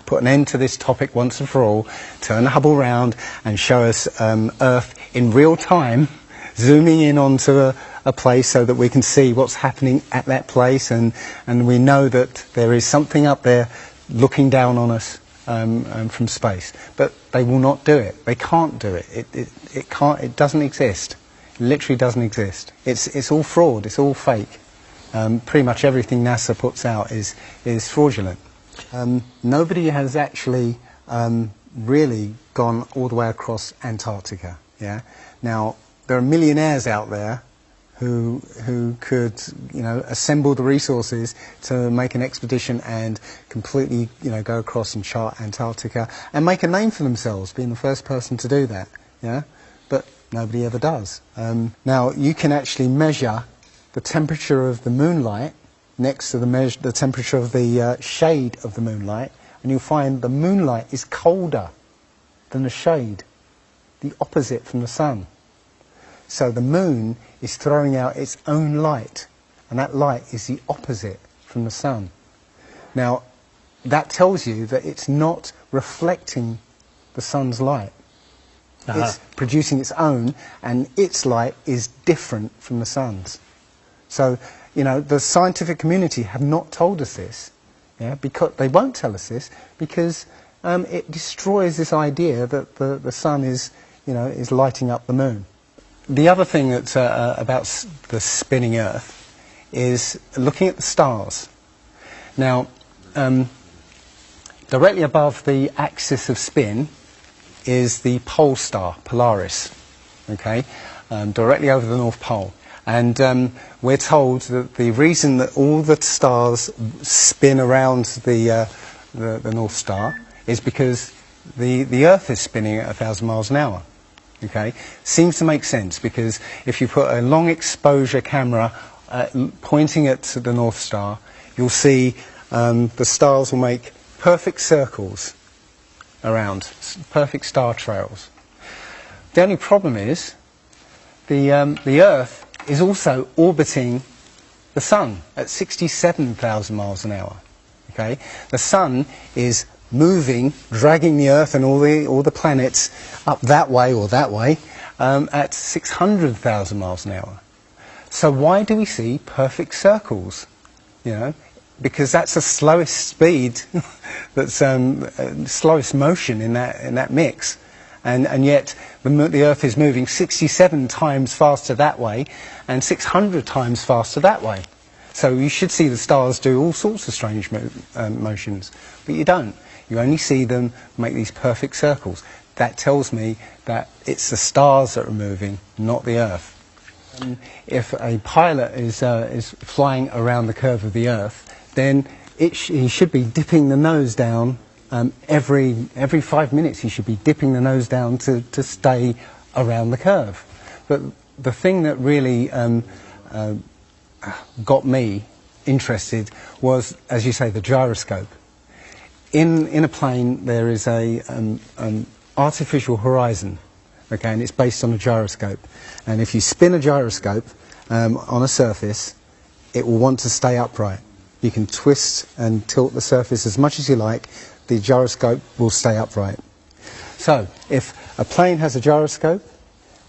put an end to this topic once and for all, turn the Hubble round and show us Earth in real time, zooming in onto a place so that we can see what's happening at that place, and we know that there is something up there looking down on us from space. But they will not do it. They can't do it. It can't. It doesn't exist. It literally doesn't exist. It's all fraud. It's all fake. Pretty much everything NASA puts out is fraudulent. Nobody has actually really gone all the way across Antarctica. Yeah. Now there are millionaires out there who could assemble the resources to make an expedition and completely go across and chart Antarctica and make a name for themselves, being the first person to do that. Yeah. But nobody ever does. Now you can actually measure the temperature of the moonlight next to the temperature of the shade of the moonlight, and you'll find the moonlight is colder than the shade, the opposite from the sun. So the moon is throwing out its own light, and that light is the opposite from the sun. Now, that tells you that it's not reflecting the sun's light. It's producing its own, and its light is different from the sun's. So, the scientific community have not told us this, because they won't tell us this, because it destroys this idea that the sun is lighting up the moon. The other thing that's about the spinning Earth is looking at the stars. Now, directly above the axis of spin is the pole star, Polaris, directly over the North Pole. And we're told that the reason that all the stars spin around the North Star is because the Earth is spinning at 1,000 miles an hour. Seems to make sense, because if you put a long exposure camera pointing at the North Star, you'll see the stars will make perfect circles around, perfect star trails. The only problem is the Earth is also orbiting the Sun at 67,000 miles an hour. The Sun is moving, dragging the Earth and all the planets up that way or that way at 600,000 miles an hour. So why do we see perfect circles? Because that's the slowest speed, that's slowest motion in that mix. And yet the Earth is moving 67 times faster that way and 600 times faster that way. So you should see the stars do all sorts of strange motions, but you don't. You only see them make these perfect circles. That tells me that it's the stars that are moving, not the Earth. If a pilot is flying around the curve of the Earth, then he should be dipping the nose down. Every 5 minutes he should be dipping the nose down to stay around the curve. But the thing that really got me interested was, as you say, the gyroscope. In a plane there is an artificial horizon, and it's based on a gyroscope. And if you spin a gyroscope on a surface, it will want to stay upright. You can twist and tilt the surface as much as you like. The gyroscope will stay upright. So if a plane has a gyroscope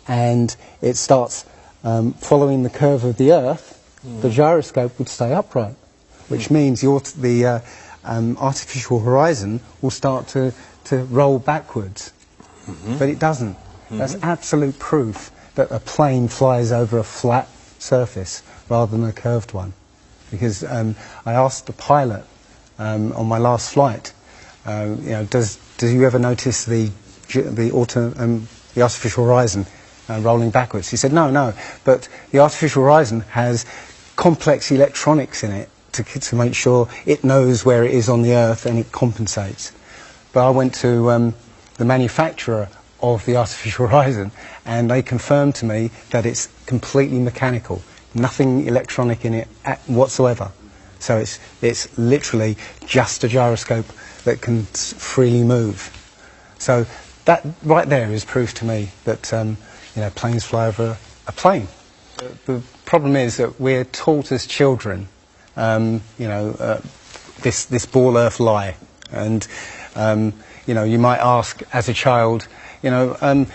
and it starts following the curve of the Earth, the gyroscope would stay upright, which means the artificial horizon will start to roll backwards. But it doesn't. That's absolute proof that a plane flies over a flat surface rather than a curved one. Because I asked the pilot on my last flight, do you ever notice the artificial horizon rolling backwards? He said, no, but the artificial horizon has complex electronics in it to make sure it knows where it is on the Earth and it compensates. But I went to the manufacturer of the artificial horizon, and they confirmed to me that it's completely mechanical, nothing electronic in it whatsoever. So it's literally just a gyroscope that can freely move. So that right there is proof to me that planes fly over a plane. The problem is that we're taught as children, this ball Earth lie, And, you know, you might ask as a child, you know,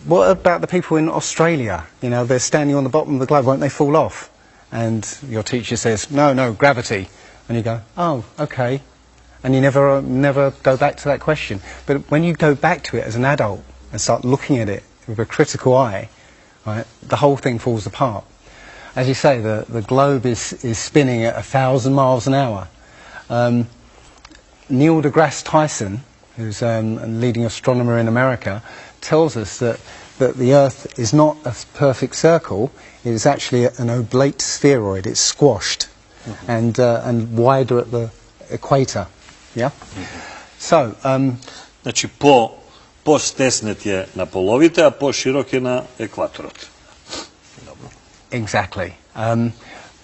what about the people in Australia? You know, they're standing on the bottom of the globe, won't they fall off? And your teacher says, no, gravity. And you go, oh, okay. And you never go back to that question. But when you go back to it as an adult and start looking at it with a critical eye, right, the whole thing falls apart. As you say, the globe is spinning at 1,000 miles an hour. Neil deGrasse Tyson, who's a leading astronomer in America, tells us that the Earth is not a perfect circle. It is actually an oblate spheroid. It's squashed and wider at the equator. Yeah? So, Znači, po-stesnet je na polovite, a po-širok je na ekvatorot. Exactly.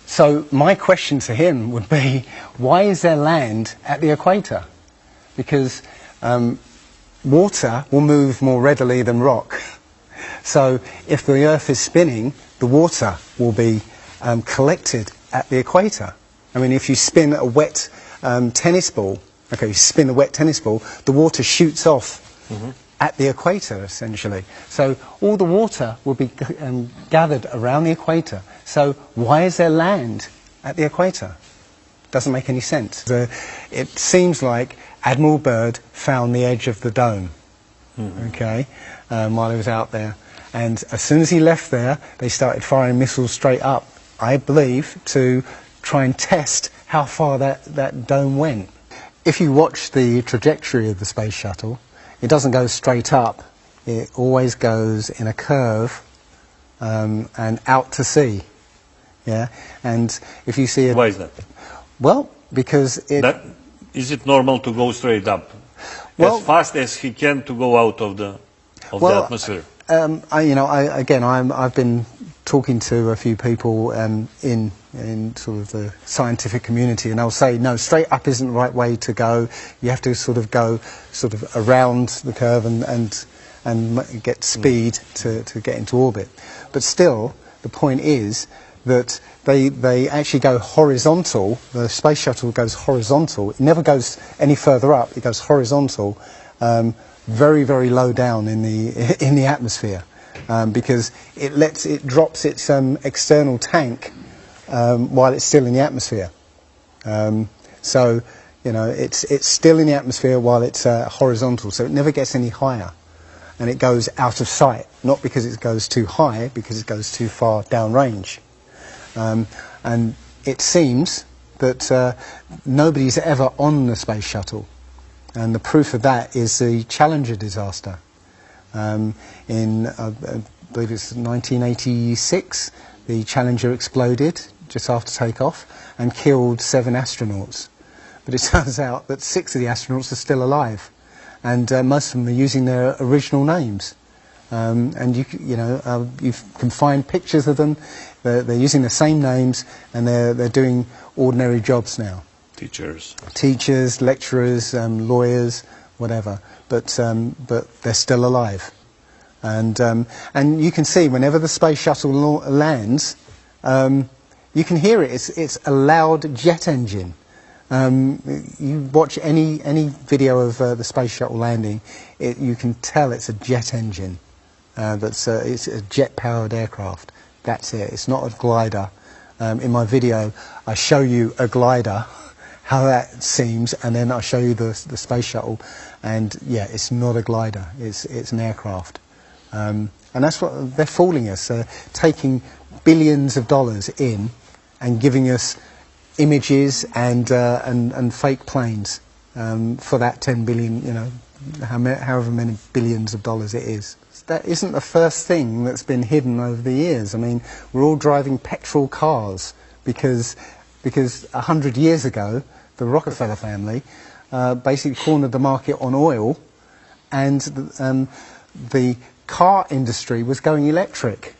So my question to him would be, why is there land at the equator? Because water will move more readily than rock. So if the Earth is spinning, the water will be collected at the equator. I mean, if you spin a wet tennis ball, okay, you spin a wet tennis ball, the water shoots off at the equator, essentially. So all the water will be gathered around the equator. So why is there land at the equator? Doesn't make any sense. It seems like Admiral Byrd found the edge of the dome, okay, while he was out there. And as soon as he left there, they started firing missiles straight up, I believe, to try and test how far that dome went. If you watch the trajectory of the space shuttle, it doesn't go straight up. It always goes in a curve and out to sea. Yeah, and if you see it, Why is that? well, because Is it normal to go straight up? Well, as fast as he can to go out of the atmosphere? I've been talking to a few people in sort of the scientific community, and they'll say, no, straight up isn't the right way to go. You have to sort of go sort of around the curve and get speed to get into orbit. But still, the point is that they actually go horizontal. The space shuttle goes horizontal. It never goes any further up. It goes horizontal, very, very low down in the atmosphere, because it drops its external tank while it's still in the atmosphere. So, you know, it's still in the atmosphere while it's horizontal. So it never gets any higher, and it goes out of sight. Not because it goes too high, because it goes too far downrange. And it seems that nobody's ever on the space shuttle, and the proof of that is the Challenger disaster. In I believe it's 1986, the Challenger exploded just after takeoff and killed 7 astronauts. But it turns out that 6 of the astronauts are still alive, and most of them are using their original names. And you can find pictures of them. They're using the same names, and they're doing ordinary jobs now. Teachers, lecturers, lawyers, whatever. But they're still alive. And you can see whenever the space shuttle lands, you can hear it. It's a loud jet engine. You watch any video of the space shuttle landing, you can tell it's a jet engine. It's a jet-powered aircraft. That's it. It's not a glider. In my video, I show you a glider, how that seems, and then I show you the space shuttle, and yeah, it's not a glider. It's an aircraft, and that's what they're fooling us. Taking billions of dollars in and giving us images and fake planes for that 10 billion, you know, however many billions of dollars it is. That isn't the first thing that's been hidden over the years. I mean, we're all driving petrol cars because 100 years ago, the Rockefeller family basically cornered the market on oil, and the car industry was going electric.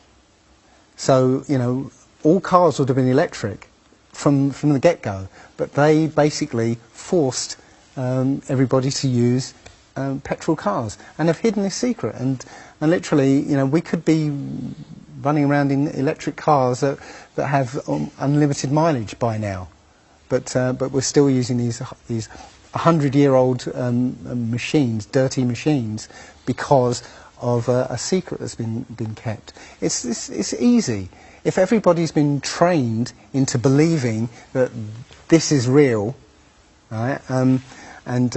So, you know, all cars would have been electric from the get-go, but they basically forced everybody to use petrol cars, and have hidden this secret. And literally, you know, we could be running around in electric cars that have unlimited mileage by now, but we're still using these 100-year-old machines, dirty machines, because of a secret that's been kept. It's easy. If everybody's been trained into believing that this is real, right, and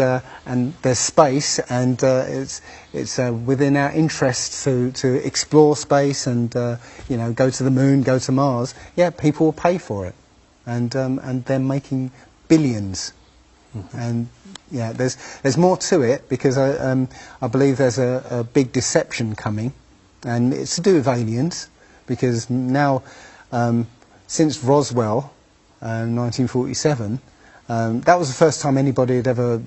there's space, and it's within our interests to explore space and go to the moon, go to Mars. Yeah, people will pay for it, and they're making billions. And yeah, there's more to it, because I believe there's a big deception coming, and it's to do with aliens, because now since Roswell, 1947, that was the first time anybody had ever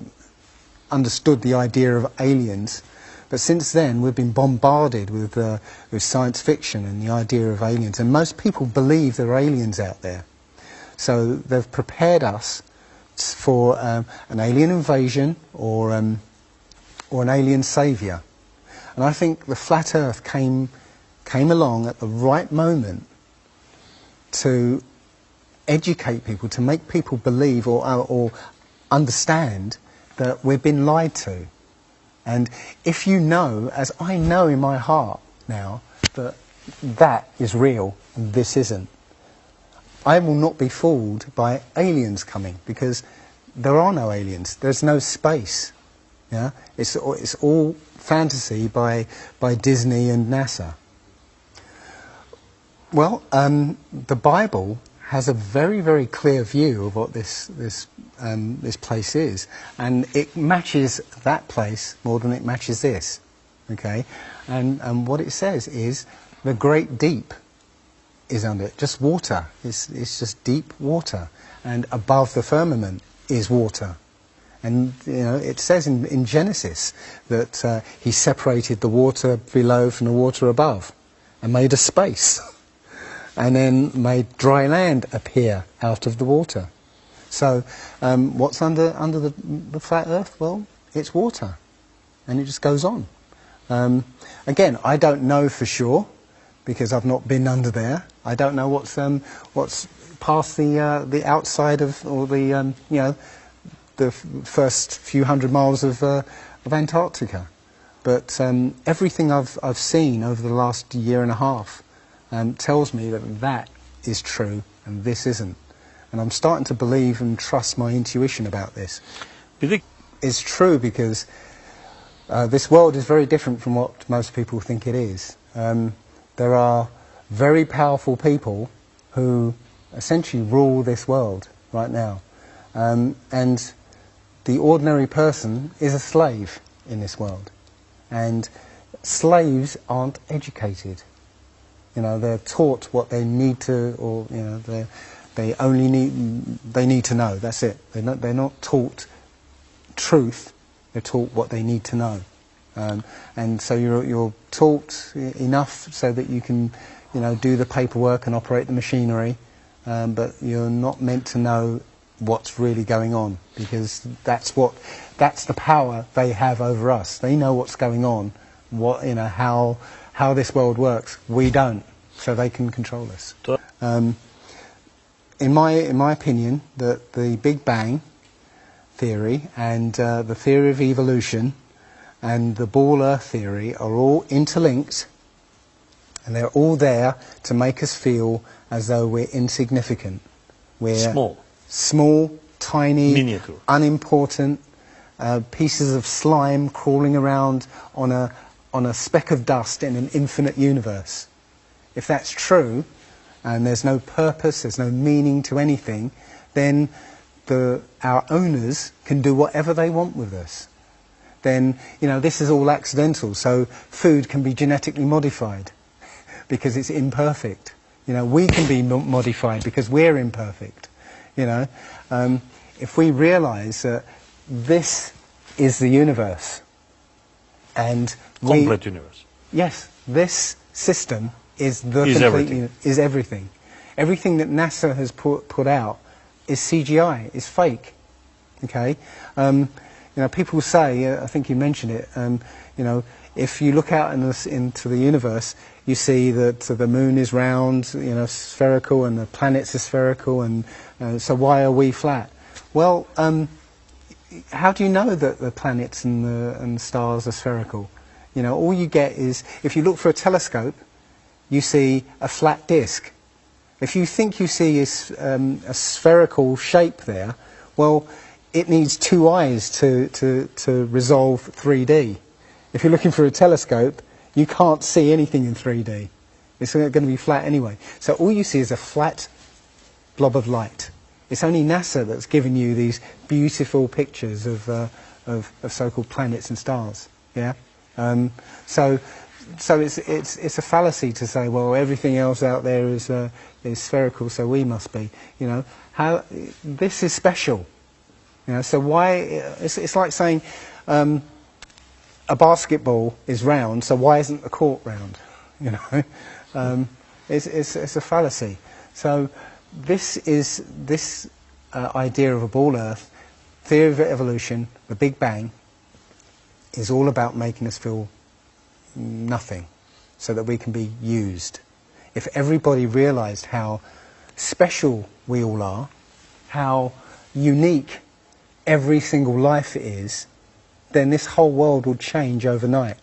understood the idea of aliens. But since then, we've been bombarded with science fiction and the idea of aliens, and most people believe there are aliens out there. So they've prepared us for an alien invasion or an alien saviour. And I think the flat Earth came along at the right moment to educate people, to make people believe or understand that we've been lied to. And if you know, as I know in my heart now, that that is real and this isn't, I will not be fooled by aliens coming, because there are no aliens. There's no space. Yeah, it's all fantasy by Disney and NASA. Well, the Bible has a very, very clear view of what this place is, and it matches that place more than it matches this. Okay, and what it says is the great deep is under it, just water. It's just deep water, and above the firmament is water. And it says in Genesis that he separated the water below from the water above, and made a space, and then made dry land appear out of the water. So what's under the flat Earth? Well, it's water, and it just goes on. Again, I don't know for sure, because I've not been under there. I don't know what's past the outside of, or the first few hundred miles of Antarctica. But everything I've seen over the last year and a half tells me that is true and this isn't. And I'm starting to believe and trust my intuition about this. It's true, because this world is very different from what most people think it is. There are very powerful people who essentially rule this world right now. And the ordinary person is a slave in this world. And slaves aren't educated. They're taught what they need to, or they need to know. That's it. They're not taught truth. They're taught what they need to know. And so you're taught enough so that you can, do the paperwork and operate the machinery, but you're not meant to know what's really going on, because that's the power they have over us. They know what's going on, how this world works. We don't, so they can control us. In my opinion, that the Big Bang theory and the theory of evolution and the ball Earth theory are all interlinked, and they're all there to make us feel as though we're insignificant. We're small, tiny, miniature, unimportant pieces of slime crawling around on a speck of dust in an infinite universe. If that's true, and there's no purpose, there's no meaning to anything, then our owners can do whatever they want with us. Then, this is all accidental, so food can be genetically modified because it's imperfect. We can be modified because we're imperfect. If we realise that this is the universe, and complete universe. Yes, this system is is everything. Everything that NASA has put out is CGI, is fake. Okay. People say, I think you mentioned it, if you look out into the universe, you see that the moon is round, spherical, and the planets are spherical, and so why are we flat? Well, how do you know that the planets and the stars are spherical? You know, all you get is, if you look for a telescope, you see a flat disk. If you think you see a spherical shape there, well, it needs two eyes to resolve 3D. If you're looking for a telescope, you can't see anything in 3D. It's going to be flat anyway. So all you see is a flat blob of light. It's only NASA that's given you these beautiful pictures of so-called planets and stars. Yeah. So it's a fallacy to say, well, everything else out there is spherical, so we must be. You know, how this is special. You know, so why? It's like saying a basketball is round, so why isn't the court round? You know, it's a fallacy. So this idea of a ball Earth, theory of evolution, the Big Bang, is all about making us feel nothing, so that we can be used. If everybody realised how special we all are, how unique every single life is, then this whole world would change overnight.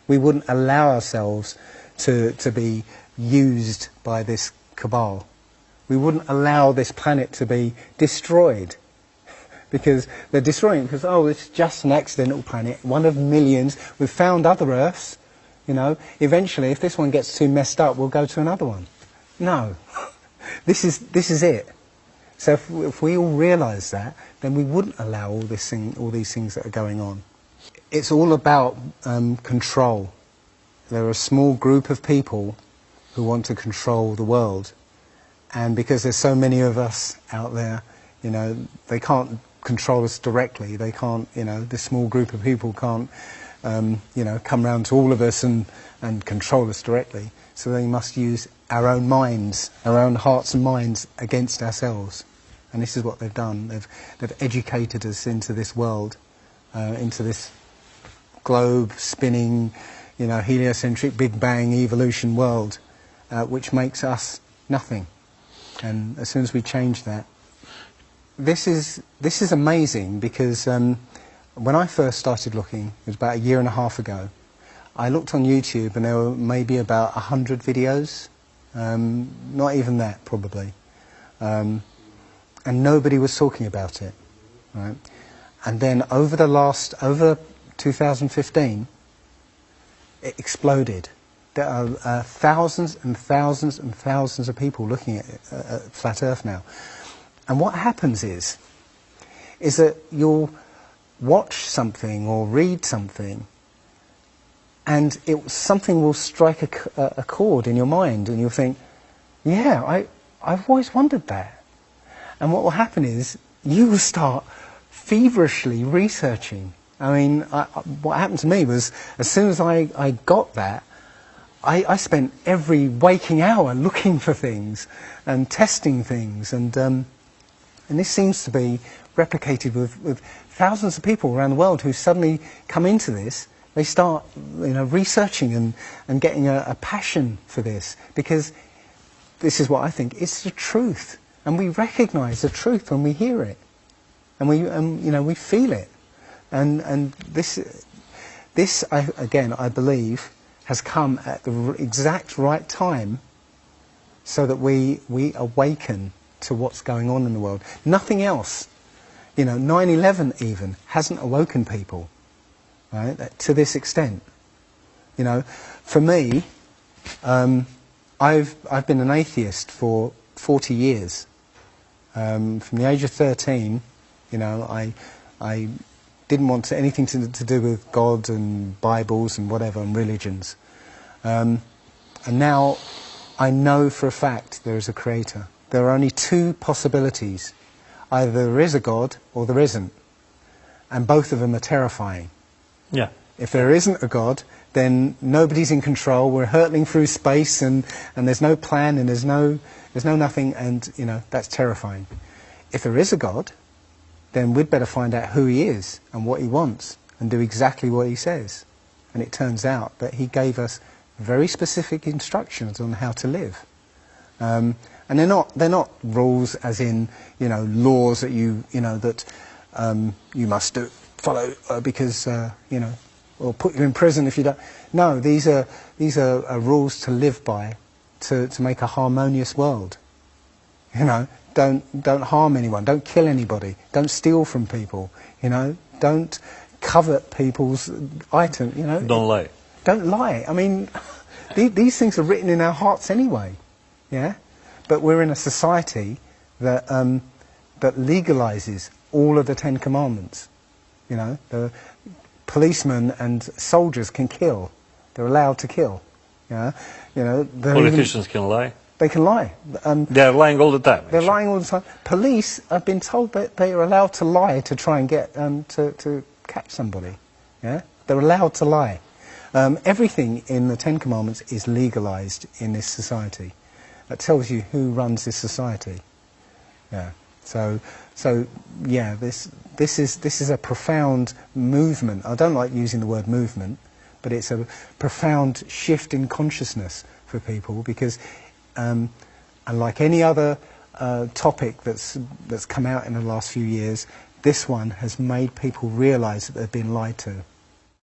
We wouldn't allow ourselves to be used by this cabal. We wouldn't allow this planet to be destroyed, because they're destroying it because, oh, it's just an accidental planet, one of millions. We've found other Earths, you know. Eventually, if this one gets too messed up, we'll go to another one. No, this is it. So if we all realise that, then we wouldn't allow all these things that are going on. It's all about control. There are a small group of people who want to control the world, and because there's so many of us out there, you know, they can't control us directly. They can't, you know, this small group of people can't, you know, come round to all of us and control us directly. So they must use our own minds, our own hearts and minds against ourselves. And this is what they've done. They've educated us into this world, into this globe spinning, you know, heliocentric Big Bang evolution world, which makes us nothing. And as soon as we change that, this is amazing, because when I first started looking, it was about 1.5 years ago, I looked on YouTube and there were maybe about 100 videos, not even that probably, and nobody was talking about it, right? And then over 2015, it exploded. There are thousands and thousands and thousands of people looking at Flat Earth now. And what happens is that you'll watch something or read something, and something will strike a chord in your mind, and you'll think, yeah, I've always wondered that. And what will happen is you will start feverishly researching. I mean, what happened to me was, as soon as I got that, I spent every waking hour looking for things and testing things, and this seems to be replicated with thousands of people around the world who suddenly come into this. They start, you know, researching and getting a passion for this, because this is what I think, it's the truth, and we recognise the truth when we hear it, and we feel it, and this I believe has come at the exact right time, so that we awaken to what's going on in the world. Nothing else, you know, 9/11 even hasn't awoken people, right, to this extent. You know, for me, I've been an atheist for 40 years. From the age of 13, you know, I didn't want anything to do with God and Bibles and whatever and religions. And now I know for a fact there is a creator. There are only two possibilities. Either there is a God or there isn't. And both of them are terrifying. Yeah. If there isn't a God, then nobody's in control. We're hurtling through space, and there's no plan, and there's no nothing, and, you know, that's terrifying. If there is a God, then we'd better find out who he is and what he wants and do exactly what he says. And it turns out that he gave us very specific instructions on how to live. And they're not rules as in, you know, laws that you know, that you must follow because you know, or put you in prison if you don't. No, these are rules to live by, to make a harmonious world. You know, don't harm anyone, don't kill anybody, don't steal from people. You know, don't covet people's items. You know, Don't lie. don't lie. I mean, these things are written in our hearts anyway. Yeah, but we're in a society that that legalizes all of the 10 Commandments. You know, the policemen and soldiers can kill. They're allowed to kill. Yeah, you know, Politicians can lie. they can lie. They are lying all the time. They're actually. lying all the time. Police have been told that they are allowed to lie to try and get to catch somebody. Yeah, they're allowed to lie. Everything in the 10 Commandments is legalized in this society. That tells you who runs this society. Yeah. So yeah, this is a profound movement. I don't like using the word movement, but it's a profound shift in consciousness for people because, unlike any other topic that's come out in the last few years, this one has made people realise that they've been lied to.